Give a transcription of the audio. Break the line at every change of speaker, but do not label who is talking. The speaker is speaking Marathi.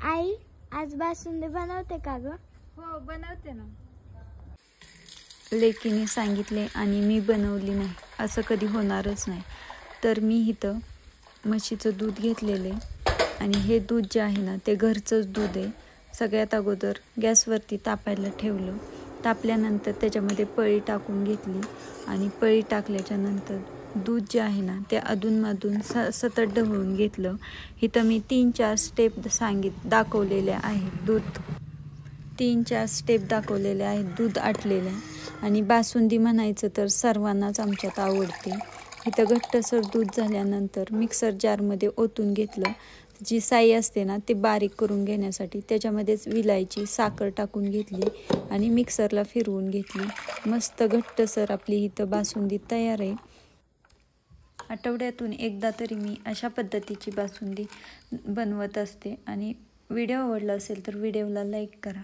आई आज बासुंदी बनवते का ग?
हो बनवते ना।
लेकीने सांगितले आणि मी बनवली नाही असं कधी होणारच नाही। तर मी इथं म्हशीचं दूध घेतलेले आणि हे दूध जे आहे ना ते घरचंच दूध आहे। सगळ्यात अगोदर गॅसवरती तापायला ठेवलं। तापल्यानंतर त्याच्यामध्ये पळी टाकून घेतली आणि पळी टाकल्याच्या नंतर दूध जे आहे ना ते अधूनमधून सतत ढवळून घेतलं। इथं मी 3-4 स्टेप दाखवलेले आहेत। दूध 3-4 स्टेप दाखवलेले आहेत दूध आटलेले आणि बासुंदी म्हणायचं तर सर्वांनाच आमच्यात आवडते। इथं घट्टसर दूध झाल्यानंतर मिक्सर जारमध्ये ओतून घेतलं। जी साई असते ना ती बारीक करून घेण्यासाठी त्याच्यामध्येच विलायची साखर टाकून घेतली आणि मिक्सरला फिरवून घेतली। मस्त घट्टसर आपली इथं बासुंदी तयार आहे। आठवड्यातून एकदा तरी मी अशा पद्धतीची बासुंदी बनवत असते आणि व्हिडिओ आवडला असेल तर व्हिडिओला लाईक करा।